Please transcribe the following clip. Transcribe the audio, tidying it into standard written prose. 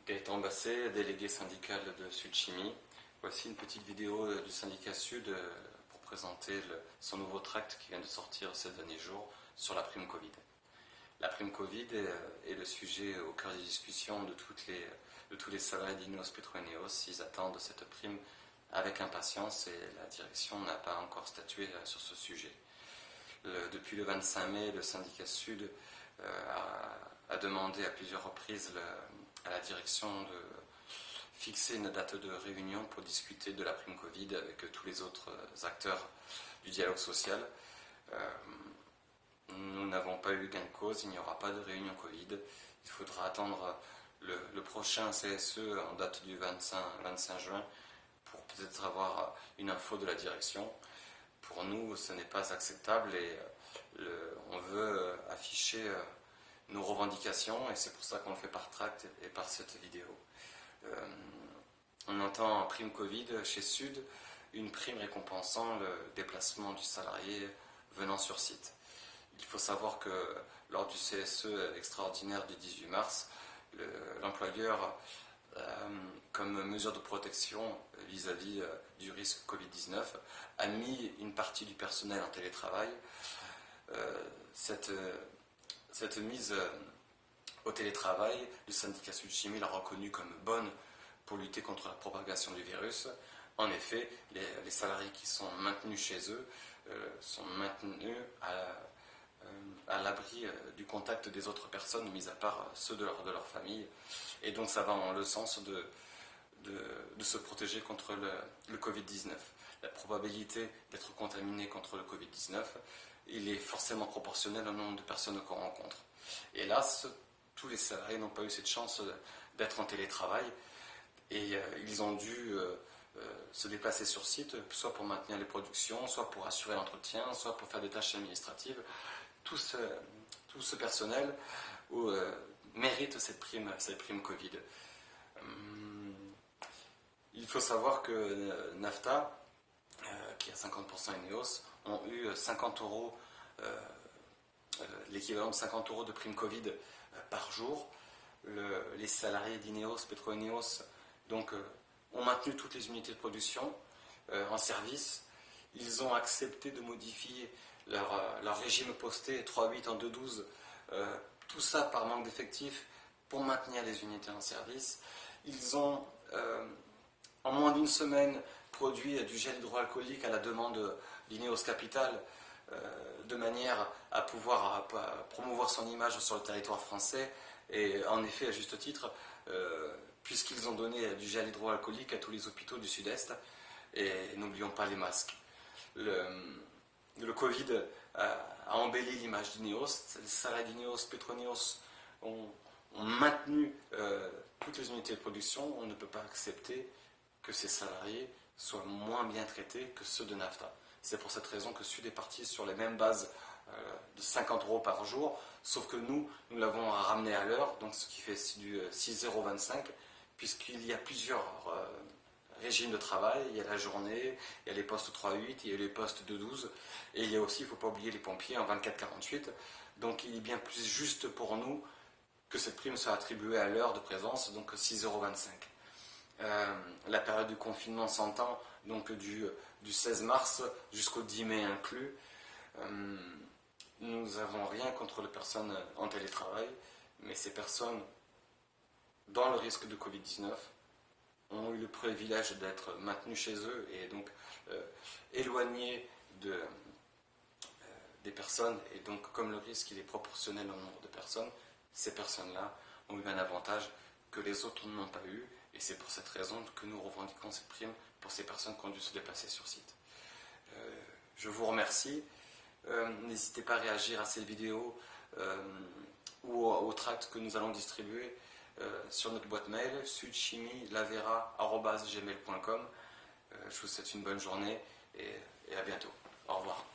Gaëtan Basset, délégué syndical de Sud Chimie. Voici une petite vidéo du syndicat Sud pour présenter son nouveau tract qui vient de sortir ces derniers jours sur la prime Covid. La prime Covid est le sujet au cœur des discussions de tous les salariés d'Ineos Petroineos. Ils attendent cette prime avec impatience et la direction n'a pas encore statué sur ce sujet. Depuis le 25 mai, le syndicat Sud a demandé à plusieurs reprises à la direction de fixer une date de réunion pour discuter de la prime Covid avec tous les autres acteurs du dialogue social. Nous n'avons pas eu gain de cause, il n'y aura pas de réunion Covid. Il faudra attendre le prochain CSE en date du 25 juin pour peut-être avoir une info de la direction. Pour nous, ce n'est pas acceptable et on veut afficher nos revendications et c'est pour ça qu'on le fait par tract et par cette vidéo. On entend en prime Covid chez Sud une prime récompensant le déplacement du salarié venant sur site. Il faut savoir que lors du CSE extraordinaire du 18 mars, l'employeur, comme mesure de protection vis-à-vis du risque Covid-19, a mis une partie du personnel en télétravail. Cette mise au télétravail, le syndicat Sud Chimie l'a reconnue comme bonne pour lutter contre la propagation du virus. En effet, les salariés qui sont maintenus chez eux sont maintenus à l'abri du contact des autres personnes, mis à part ceux de leur famille. Et donc ça va en le sens de se protéger contre le Covid-19. La probabilité d'être contaminé contre le Covid-19, il est forcément proportionnel au nombre de personnes qu'on rencontre. Hélas, tous les salariés n'ont pas eu cette chance d'être en télétravail et ils ont dû se déplacer sur site, soit pour maintenir les productions, soit pour assurer l'entretien, soit pour faire des tâches administratives. Tout ce personnel mérite cette prime Covid. Il faut savoir que NAFTA, qui a 50% Ineos, ont eu 50 euros, l'équivalent de 50 euros de prime Covid par jour. Les salariés d'Ineos, Petroineos, donc, ont maintenu toutes les unités de production en service. Ils ont accepté de modifier leur régime posté 3-8 en 2-12, tout ça par manque d'effectifs pour maintenir les unités en service. Ils ont, en moins d'une semaine, produit du gel hydroalcoolique à la demande d'Ineos Capital, de manière à pouvoir promouvoir son image sur le territoire français, et en effet, à juste titre, puisqu'ils ont donné du gel hydroalcoolique à tous les hôpitaux du Sud-Est, et n'oublions pas les masques. Le Covid a embelli l'image d'Ineos. Les salariés d'Ineos, Petroineos ont maintenu toutes les unités de production. On ne peut pas accepter que ces salariés soient moins bien traités que ceux de NAFTA. C'est pour cette raison que Sud est parti sur les mêmes bases de 50 euros par jour, sauf que nous l'avons ramené à l'heure, donc ce qui fait du 6,25 €, puisqu'il y a plusieurs régimes de travail. Il y a la journée, il y a les postes 3-8, il y a les postes 2-12, et il y a aussi, il ne faut pas oublier les pompiers en 24-48. Donc il est bien plus juste pour nous que cette prime soit attribuée à l'heure de présence, donc 6,25 €. La période du confinement s'entend, donc du 16 mars jusqu'au 10 mai inclus. Nous n'avons rien contre les personnes en télétravail, mais ces personnes, dans le risque de Covid-19, ont eu le privilège d'être maintenus chez eux et donc éloignés des personnes. Et donc, comme le risque il est proportionnel au nombre de personnes, ces personnes-là ont eu un avantage que les autres n'ont pas eu. Et c'est pour cette raison que nous revendiquons cette prime pour ces personnes qui ont dû se déplacer sur site. Je vous remercie. N'hésitez pas à réagir à cette vidéo ou au tract que nous allons distribuer sur notre boîte mail sudchimielavera@gmail.com. Je vous souhaite une bonne journée et à bientôt. Au revoir.